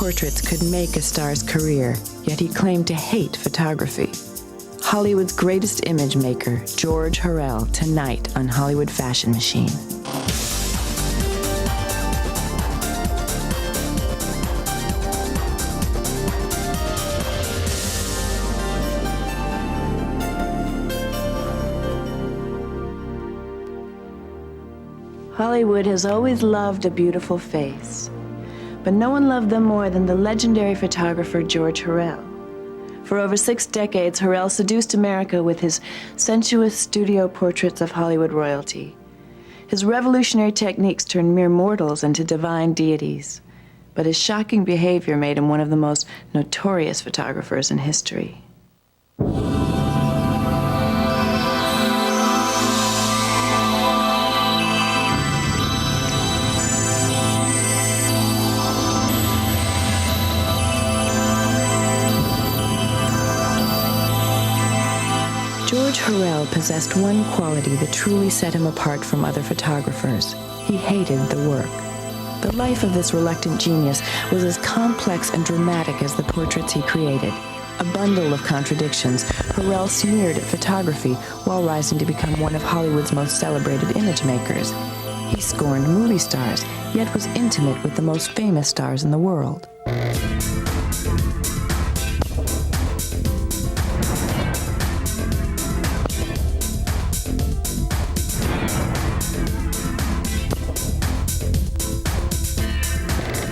portraits could make a star's career, yet he claimed to hate photography. Hollywood's greatest image maker, George Hurrell, tonight on Hollywood Fashion Machine. Hollywood has always loved a beautiful face, but no one loved them more than the legendary photographer George Hurrell. For over 6 decades, Hurrell seduced America with his sensuous studio portraits of Hollywood royalty. His revolutionary techniques turned mere mortals into divine deities, but his shocking behavior made him one of the most notorious photographers in history. George Hurrell possessed one quality that truly set him apart from other photographers. He hated the work. The life of this reluctant genius was as complex and dramatic as the portraits he created. A bundle of contradictions, Hurrell sneered at photography while rising to become one of Hollywood's most celebrated image makers. He scorned movie stars, yet was intimate with the most famous stars in the world.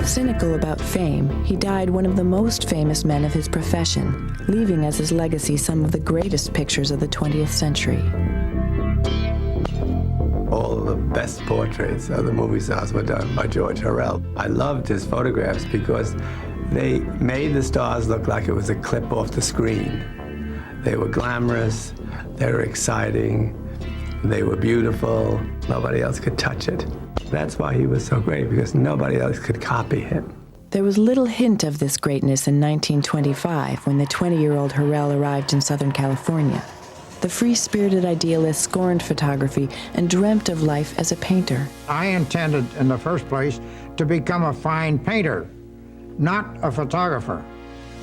Cynical about fame, he died one of the most famous men of his profession, leaving as his legacy some of the greatest pictures of the 20th century. All of the best portraits of the movie stars were done by George Hurrell. I loved his photographs because they made the stars look like it was a clip off the screen. They were glamorous, they were exciting, they were beautiful. Nobody else could touch it. That's why he was so great, because nobody else could copy him. There was little hint of this greatness in 1925 when the 20-year-old Hurrell arrived in Southern California. The free-spirited idealist scorned photography and dreamt of life as a painter. I intended, in the first place, to become a fine painter, not a photographer.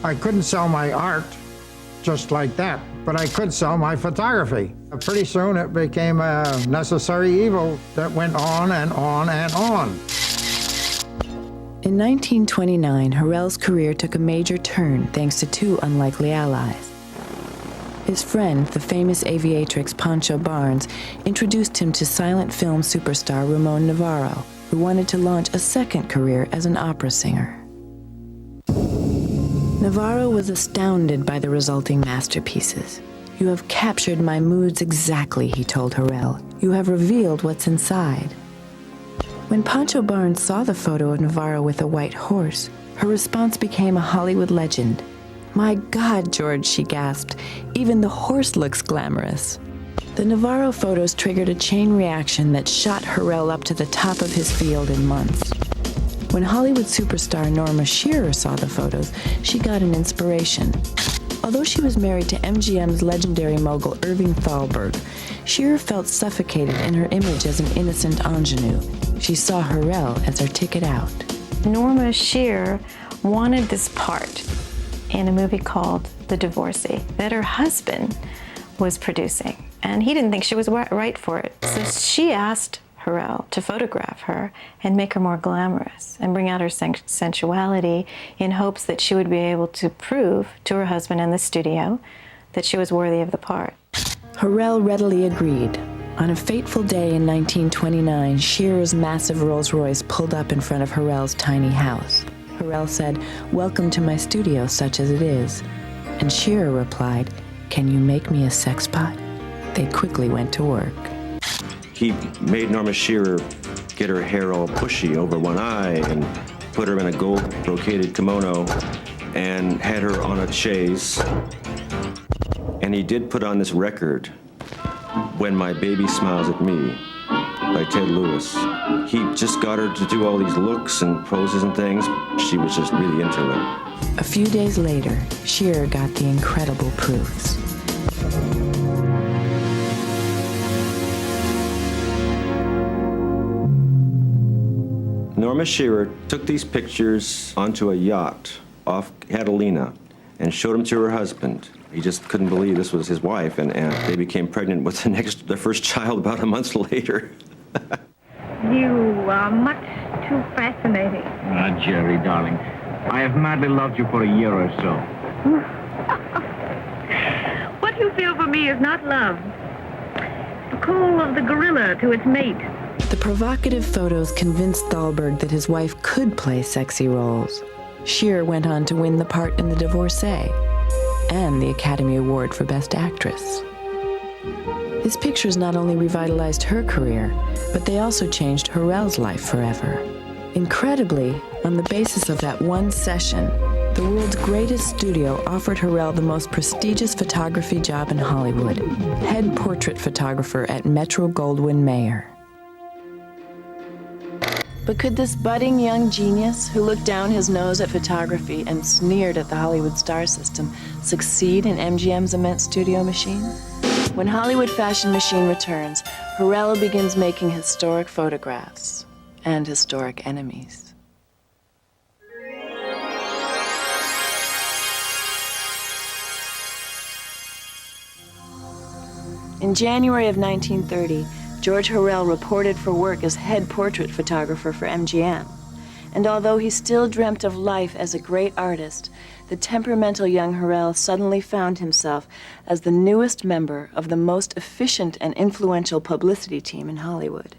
I couldn't sell my art just like that, but I could sell my photography. Pretty soon it became a necessary evil that went on and on and on. In 1929, Hurrell's career took a major turn thanks to 2 unlikely allies. His friend, the famous aviatrix Pancho Barnes, introduced him to silent film superstar Ramon Navarro, who wanted to launch a second career as an opera singer. Navarro was astounded by the resulting masterpieces. "You have captured my moods exactly," he told Hurrell. "You have revealed what's inside." When Pancho Barnes saw the photo of Navarro with a white horse, her response became a Hollywood legend. "My God, George," she gasped, "even the horse looks glamorous." The Navarro photos triggered a chain reaction that shot Hurrell up to the top of his field in months. When Hollywood superstar Norma Shearer saw the photos, she got an inspiration. Although she was married to MGM's legendary mogul Irving Thalberg, Shearer felt suffocated in her image as an innocent ingenue. She saw Hurrell as her ticket out. Norma Shearer wanted this part in a movie called The Divorcee that her husband was producing, and he didn't think she was right for it. So she asked Hurrell to photograph her and make her more glamorous and bring out her sensuality in hopes that she would be able to prove to her husband in the studio that she was worthy of the part. Hurrell readily agreed. On a fateful day in 1929, Shearer's massive Rolls-Royce pulled up in front of Hurrell's tiny house. Hurrell said, "Welcome to my studio, such as it is." And Shearer replied, "Can you make me a sex pot?" They quickly went to work. He made Norma Shearer get her hair all bushy over one eye and put her in a gold brocaded kimono and had her on a chaise. And he did put on this record, When My Baby Smiles at Me, by Ted Lewis. He just got her to do all these looks and poses and things. She was just really into it. A few days later, Shearer got the incredible proofs. Norma Norma Shearer took these pictures onto a yacht off Catalina and showed them to her husband. He just couldn't believe this was his wife, and they became pregnant with their first child about a month later. You are much too fascinating. Ah, Jerry, darling, I have madly loved you for a year or so. What you feel for me is not love. The call of the gorilla to its mate. The provocative photos convinced Thalberg that his wife could play sexy roles. Shearer went on to win the part in The Divorcee and the Academy Award for Best Actress. His pictures not only revitalized her career, but they also changed Hurrell's life forever. Incredibly, on the basis of that one session, the world's greatest studio offered Hurrell the most prestigious photography job in Hollywood, head portrait photographer at Metro-Goldwyn-Mayer. But could this budding young genius, who looked down his nose at photography and sneered at the Hollywood star system, succeed in MGM's immense studio machine? When Hollywood Fashion Machine returns, Hurrell begins making historic photographs and historic enemies. In January of 1930, George Hurrell reported for work as head portrait photographer for MGM. And although he still dreamt of life as a great artist, the temperamental young Hurrell suddenly found himself as the newest member of the most efficient and influential publicity team in Hollywood.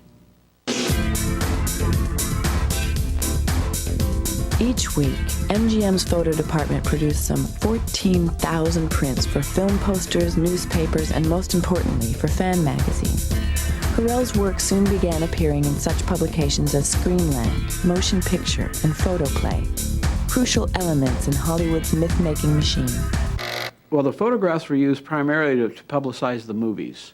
Each week, MGM's photo department produced some 14,000 prints for film posters, newspapers, and most importantly, for fan magazines. Hurrell's work soon began appearing in such publications as Screenland, Motion Picture, and Photoplay, crucial elements in Hollywood's myth-making machine. Well, the photographs were used primarily to publicize the movies.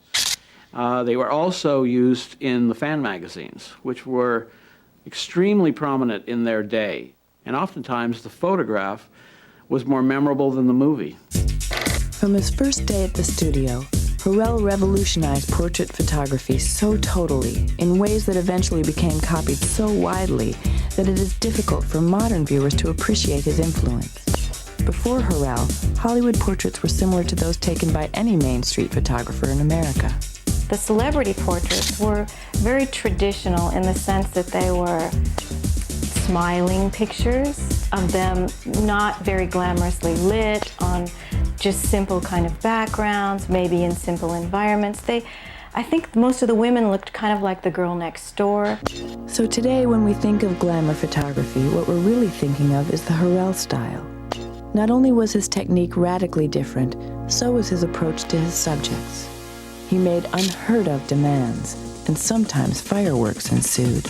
They were also used in the fan magazines, which were extremely prominent in their day. And oftentimes, the photograph was more memorable than the movie. From his first day at the studio, Hurrell revolutionized portrait photography so totally, in ways that eventually became copied so widely, that it is difficult for modern viewers to appreciate his influence. Before Hurrell, Hollywood portraits were similar to those taken by any Main Street photographer in America. The celebrity portraits were very traditional in the sense that they were smiling pictures of them not very glamorously lit on just simple kind of backgrounds, maybe in simple environments. I think most of the women looked kind of like the girl next door. So today, when we think of glamour photography, what we're really thinking of is the Hurrell style. Not only was his technique radically different, so was his approach to his subjects. He made unheard of demands, and sometimes fireworks ensued.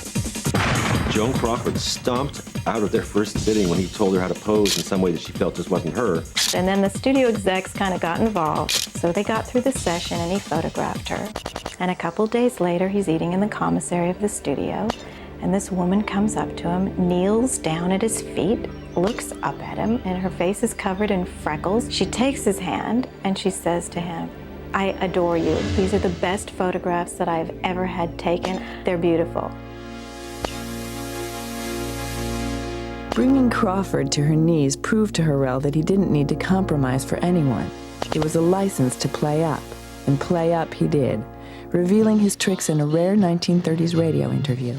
Joan Crawford stomped out of their first sitting when he told her how to pose in some way that she felt just wasn't her. And then the studio execs kind of got involved, so they got through the session and he photographed her. And a couple days later, he's eating in the commissary of the studio, and this woman comes up to him, kneels down at his feet, looks up at him, and her face is covered in freckles. She takes his hand and she says to him, "I adore you. These are the best photographs that I've ever had taken. They're beautiful." Bringing Crawford to her knees proved to Hurrell that he didn't need to compromise for anyone. It was a license to play up, and play up he did, revealing his tricks in a rare 1930s radio interview.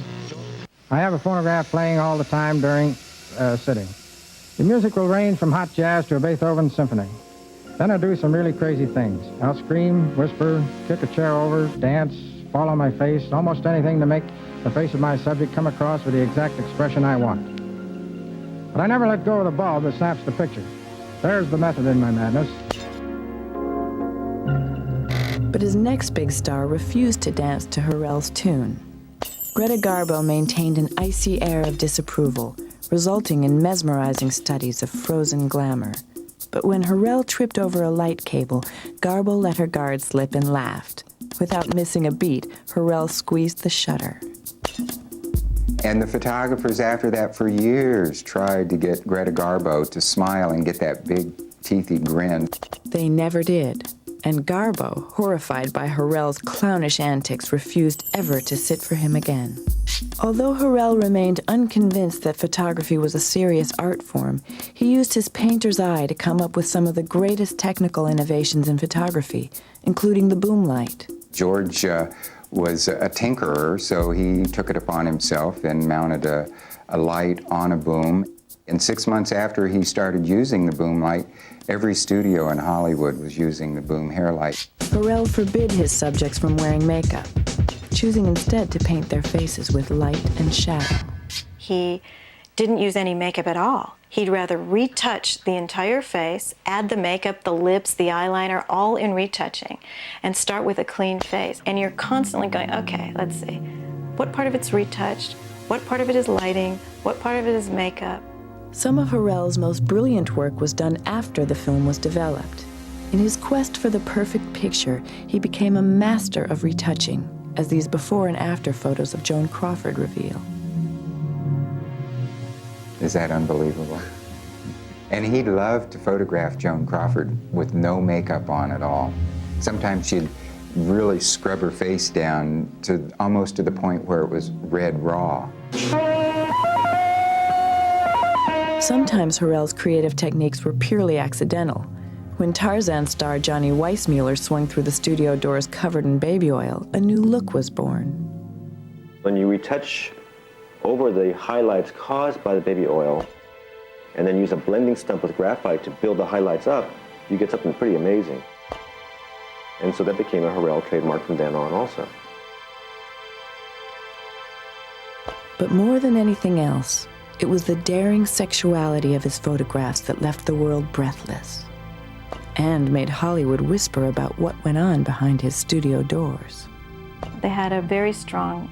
I have a phonograph playing all the time during sitting. The music will range from hot jazz to a Beethoven symphony. Then I'll do some really crazy things. I'll scream, whisper, kick a chair over, dance, fall on my face, almost anything to make the face of my subject come across with the exact expression I want. But I never let go of the bulb that snaps the picture. There's the method in my madness. But his next big star refused to dance to Hurrell's tune. Greta Garbo maintained an icy air of disapproval, resulting in mesmerizing studies of frozen glamour. But when Hurrell tripped over a light cable, Garbo let her guard slip and laughed. Without missing a beat, Hurrell squeezed the shutter. And the photographers after that for years tried to get Greta Garbo to smile and get that big teethy grin. They never did. And Garbo, horrified by Hurrell's clownish antics, refused ever to sit for him again. Although Hurrell remained unconvinced that photography was a serious art form, he used his painter's eye to come up with some of the greatest technical innovations in photography, including the boom light. George was a tinkerer, so he took it upon himself and mounted a light on a boom. And 6 months after he started using the boom light, every studio in Hollywood was using the boom hair light. Hurrell forbid his subjects from wearing makeup, choosing instead to paint their faces with light and shadow. He didn't use any makeup at all. He'd rather retouch the entire face, add the makeup, the lips, the eyeliner, all in retouching, and start with a clean face. And you're constantly going, okay, let's see. What part of it's retouched? What part of it is lighting? What part of it is makeup? Some of Hurrell's most brilliant work was done after the film was developed. In his quest for the perfect picture, he became a master of retouching, as these before and after photos of Joan Crawford reveal. Is that unbelievable? And he loved to photograph Joan Crawford with no makeup on at all. Sometimes she'd really scrub her face down to almost to the point where it was red raw. Sometimes Hurrell's creative techniques were purely accidental. When Tarzan star Johnny Weissmuller swung through the studio doors covered in baby oil, a new look was born. When you retouch over the highlights caused by the baby oil, and then use a blending stump with graphite to build the highlights up, you get something pretty amazing. And so that became a Hurrell trademark from then on also. But more than anything else, it was the daring sexuality of his photographs that left the world breathless and made Hollywood whisper about what went on behind his studio doors. They had a very strong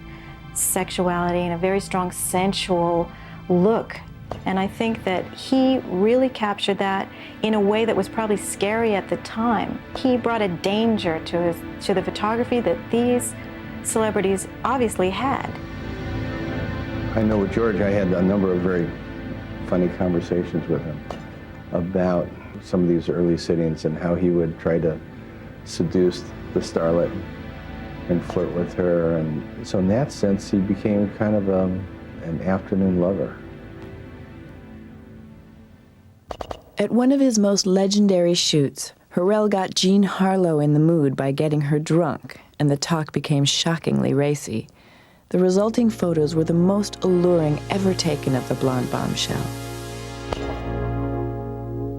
sexuality and a very strong sensual look. And I think that he really captured that in a way that was probably scary at the time. He brought a danger to the photography that these celebrities obviously had. I know with George, I had a number of very funny conversations with him about some of these early sittings and how he would try to seduce the starlet and flirt with her. And so in that sense, he became kind of an afternoon lover. At one of his most legendary shoots, Hurrell got Jean Harlow in the mood by getting her drunk, and the talk became shockingly racy. The resulting photos were the most alluring ever taken of the blonde bombshell.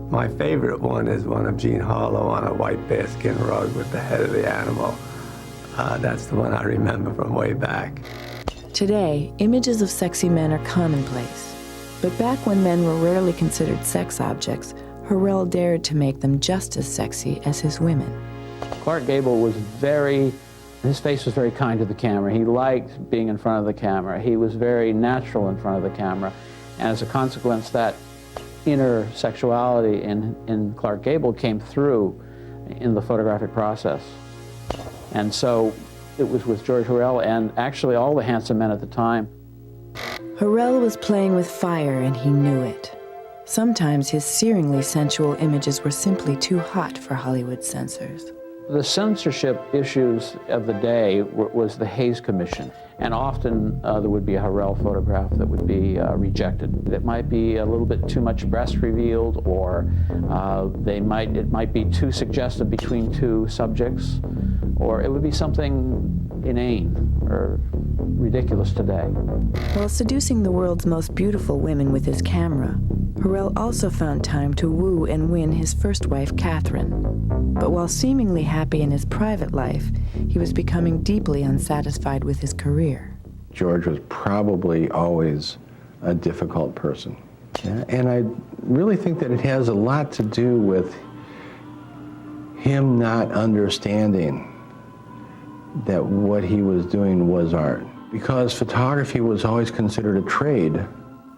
My favorite one is one of Jean Harlow on a white bearskin rug with the head of the animal. That's the one I remember from way back. Today, images of sexy men are commonplace. But back when men were rarely considered sex objects, Hurrell dared to make them just as sexy as his women. Clark Gable was his face was very kind to the camera. He liked being in front of the camera. He was very natural in front of the camera. And as a consequence, that inner sexuality in Clark Gable came through in the photographic process. And so it was with George Hurrell and actually all the handsome men at the time. Hurrell was playing with fire and he knew it. Sometimes his searingly sensual images were simply too hot for Hollywood censors. The censorship issues of the day was the Hays Commission, and often there would be a Hurrell photograph that would be rejected. It might be a little bit too much breast revealed, or it might be too suggestive between two subjects, or it would be something inane or ridiculous today. While seducing the world's most beautiful women with his camera, Hurrell also found time to woo and win his first wife, Catherine. But while seemingly happy in his private life, he was becoming deeply unsatisfied with his career. George was probably always a difficult person. And I really think that it has a lot to do with him not understanding that what he was doing was art. Because photography was always considered a trade.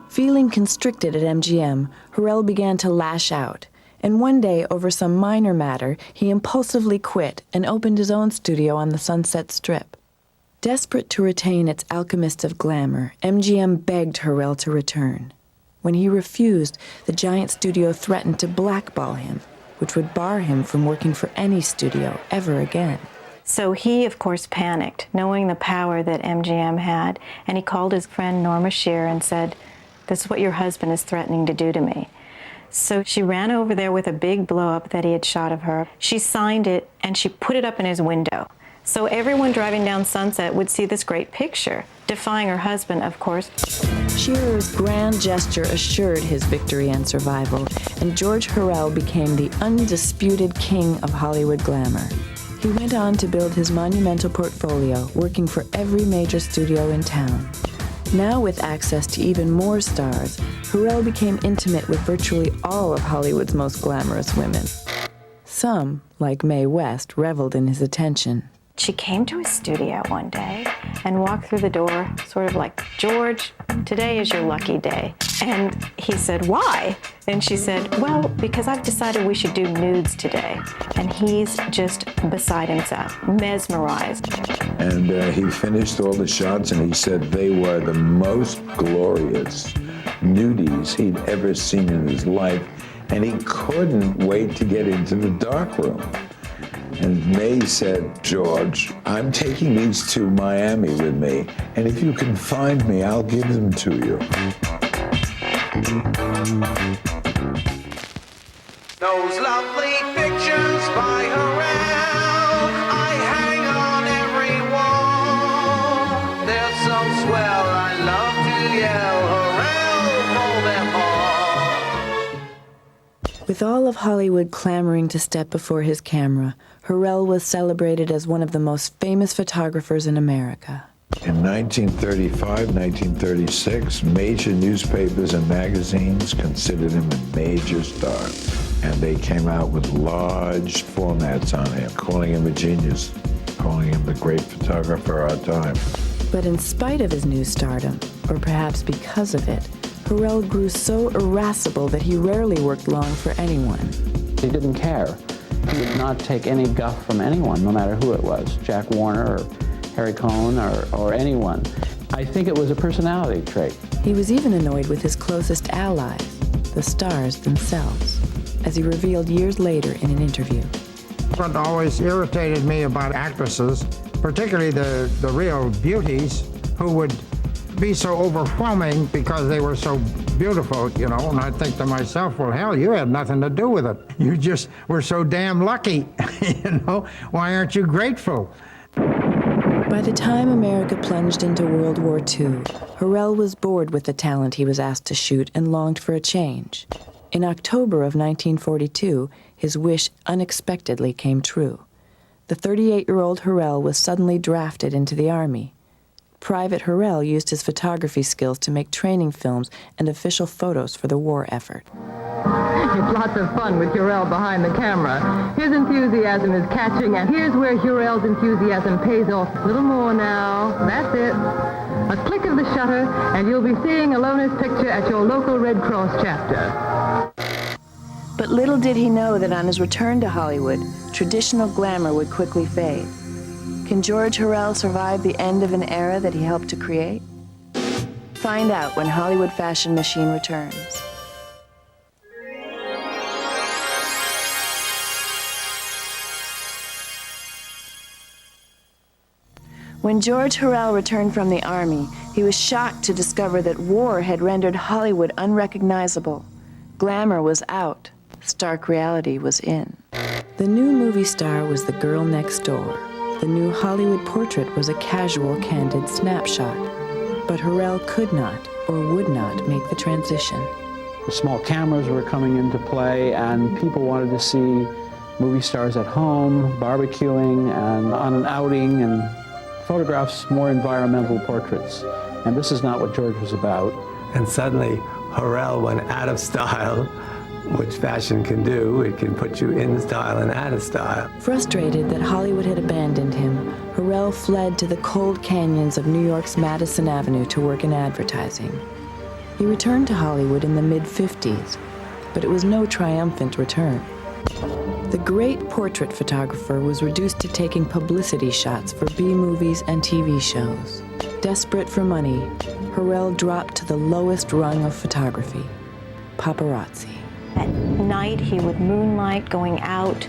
Feeling constricted at MGM, Hurrell began to lash out. And one day, over some minor matter, he impulsively quit and opened his own studio on the Sunset Strip. Desperate to retain its alchemist of glamour, MGM begged Hurrell to return. When he refused, the giant studio threatened to blackball him. which would bar him from working for any studio ever again. So he, of course, panicked, knowing the power that MGM had, and he called his friend Norma Shearer and said, "This is what your husband is threatening to do to me." So she ran over there with a big blow-up that he had shot of her. She signed it, and she put it up in his window. So everyone driving down Sunset would see this great picture, defying her husband, of course. Shearer's grand gesture assured his victory and survival, and George Hurrell became the undisputed king of Hollywood glamour. He went on to build his monumental portfolio, working for every major studio in town. Now, with access to even more stars, Hurrell became intimate with virtually all of Hollywood's most glamorous women. Some, like Mae West, reveled in his attention. She came to his studio one day and walked through the door, sort of like, "George, today is your lucky day." And he said, "Why?" And she said, "Well, because I've decided we should do nudes today." And he's just beside himself, mesmerized. And he finished all the shots, and he said they were the most glorious nudies he'd ever seen in his life, and he couldn't wait to get into the darkroom. And Mae said, "George, I'm taking these to Miami with me, and if you can find me, I'll give them to you." Those lovely pictures by Hurrell, I hang on every wall. They're so swell, I love to yell, Hurrell for them all. With all of Hollywood clamoring to step before his camera, Hurrell was celebrated as one of the most famous photographers in America. In 1935, 1936, major newspapers and magazines considered him a major star, and they came out with large formats on him, calling him a genius, calling him the great photographer of our time. But in spite of his new stardom, or perhaps because of it, Hurrell grew so irascible that he rarely worked long for anyone. He didn't care. He would not take any guff from anyone, no matter who it was, Jack Warner or Harry Cohn or anyone. I think it was a personality trait. He was even annoyed with his closest allies, the stars themselves, as he revealed years later in an interview. What always irritated me about actresses, particularly the real beauties, who would be so overwhelming because they were so beautiful, you know, and I think to myself, well, hell, you had nothing to do with it. You just were so damn lucky, you know? Why aren't you grateful? By the time America plunged into World War II, Hurrell was bored with the talent he was asked to shoot and longed for a change. In October of 1942, his wish unexpectedly came true. The 38-year-old Hurrell was suddenly drafted into the Army. Private Hurrell used his photography skills to make training films and official photos for the war effort. It's lots of fun with Hurrell behind the camera. His enthusiasm is catching, and here's where Hurrell's enthusiasm pays off. A little more now. That's it. A click of the shutter, and you'll be seeing Alona's picture at your local Red Cross chapter. But little did he know that on his return to Hollywood, traditional glamour would quickly fade. Can George Hurrell survive the end of an era that he helped to create? Find out when Hollywood Fashion Machine returns. When George Hurrell returned from the Army, he was shocked to discover that war had rendered Hollywood unrecognizable. Glamour was out. Stark reality was in. The new movie star was the girl next door. The new Hollywood portrait was a casual, candid snapshot. But Hurrell could not or would not make the transition. The small cameras were coming into play, and people wanted to see movie stars at home, barbecuing, and on an outing, and photographs more environmental portraits. And this is not what George was about. And suddenly, Hurrell went out of style, which fashion can do. It can put you in style and out of style. Frustrated that Hollywood had abandoned him, Hurrell fled to the cold canyons of New York's Madison Avenue to work in advertising. He returned to Hollywood in the mid-50s, but it was no triumphant return. The great portrait photographer was reduced to taking publicity shots for B-movies and TV shows. Desperate for money, Hurrell dropped to the lowest rung of photography, paparazzi. At night, he would moonlight going out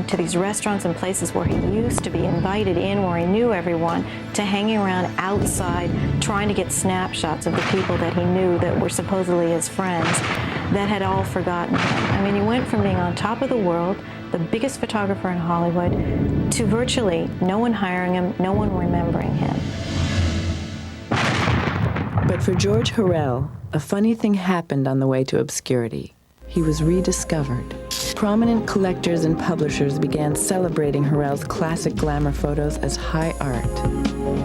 to these restaurants and places where he used to be invited in, where he knew everyone, to hanging around outside trying to get snapshots of the people that he knew that were supposedly his friends that had all forgotten him. I mean, he went from being on top of the world, the biggest photographer in Hollywood, to virtually no one hiring him, no one remembering him. But for George Hurrell, a funny thing happened on the way to obscurity. He was rediscovered. Prominent collectors and publishers began celebrating Hurrell's classic glamour photos as high art.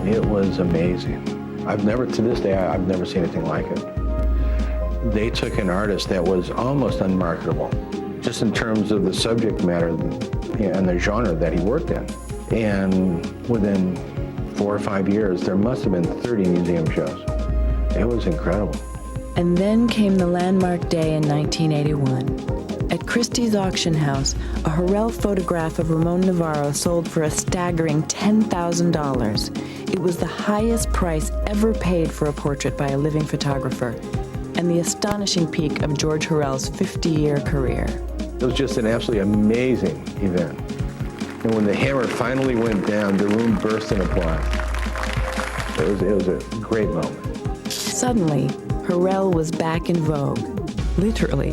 It was amazing. To this day, I've never seen anything like it. They took an artist that was almost unmarketable, just in terms of the subject matter and the genre that he worked in. And within 4 or 5 years, there must have been 30 museum shows. It was incredible. And then came the landmark day in 1981. At Christie's auction house, a Hurrell photograph of Ramon Navarro sold for a staggering $10,000. It was the highest price ever paid for a portrait by a living photographer, and the astonishing peak of George Hurrell's 50-year career. It was just an absolutely amazing event. And when the hammer finally went down, the room burst in applause. It was a great moment. Suddenly, Hurrell was back in vogue, literally.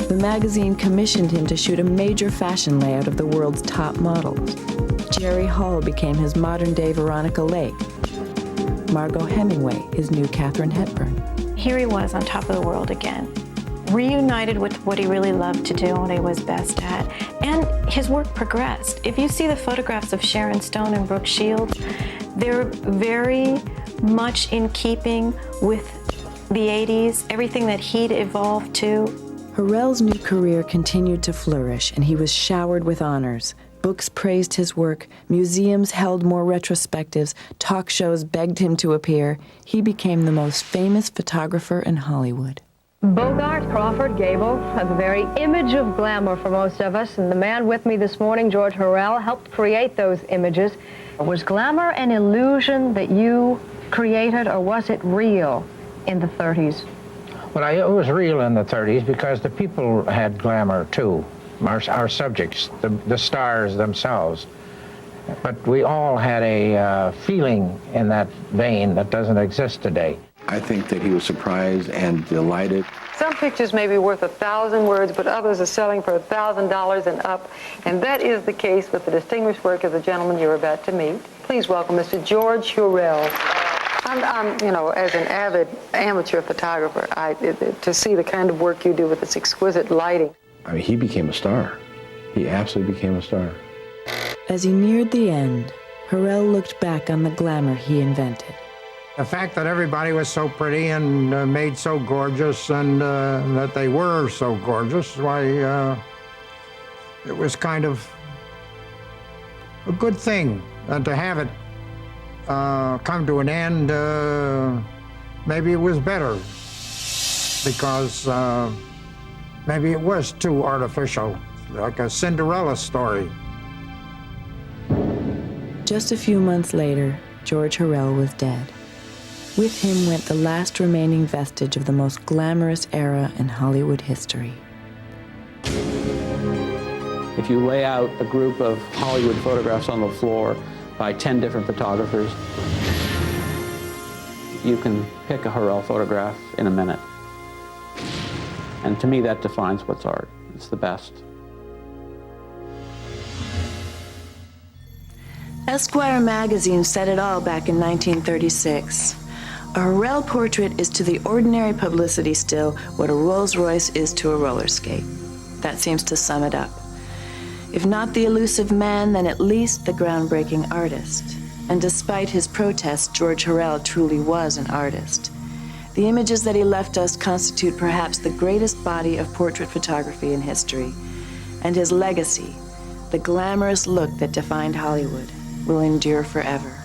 The magazine commissioned him to shoot a major fashion layout of the world's top models. Jerry Hall became his modern-day Veronica Lake. Margot Hemingway, his new Katharine Hepburn. Here he was on top of the world again, reunited with what he really loved to do and what he was best at. And his work progressed. If you see the photographs of Sharon Stone and Brooke Shields, they're very much in keeping with the 80s, everything that he'd evolved to. Hurrell's new career continued to flourish, and he was showered with honors. Books praised his work, museums held more retrospectives, talk shows begged him to appear. He became the most famous photographer in Hollywood. Bogart, Crawford, Gable, the very image of glamour for most of us, and the man with me this morning, George Hurrell, helped create those images. Was glamour an illusion that you created, or was it real in the 30s? Well, it was real in the 30s because the people had glamour too, our subjects, the stars themselves. But we all had a feeling in that vein that doesn't exist today. I think that he was surprised and delighted. Some pictures may be worth 1,000 words, but others are selling for $1,000 and up. And that is the case with the distinguished work of the gentleman you're about to meet. Please welcome Mr. George Hurrell. I'm as an avid amateur photographer, to see the kind of work you do with this exquisite lighting. I mean, he became a star. He absolutely became a star. As he neared the end, Hurrell looked back on the glamour he invented. The fact that everybody was so pretty and made so gorgeous, and that they were so gorgeous, why, it was kind of a good thing. And to have it come to an end, maybe it was better, because maybe it was too artificial, like a Cinderella story. Just a few months later, George Hurrell was dead. With him went the last remaining vestige of the most glamorous era in Hollywood history. If you lay out a group of Hollywood photographs on the floor by 10 different photographers, you can pick a Hurrell photograph in a minute. And to me, that defines what's art. It's the best. Esquire magazine said it all back in 1936. A Hurrell portrait is to the ordinary publicity still what a Rolls Royce is to a roller skate. That seems to sum it up. If not the elusive man, then at least the groundbreaking artist. And despite his protests, George Hurrell truly was an artist. The images that he left us constitute perhaps the greatest body of portrait photography in history. And his legacy, the glamorous look that defined Hollywood, will endure forever.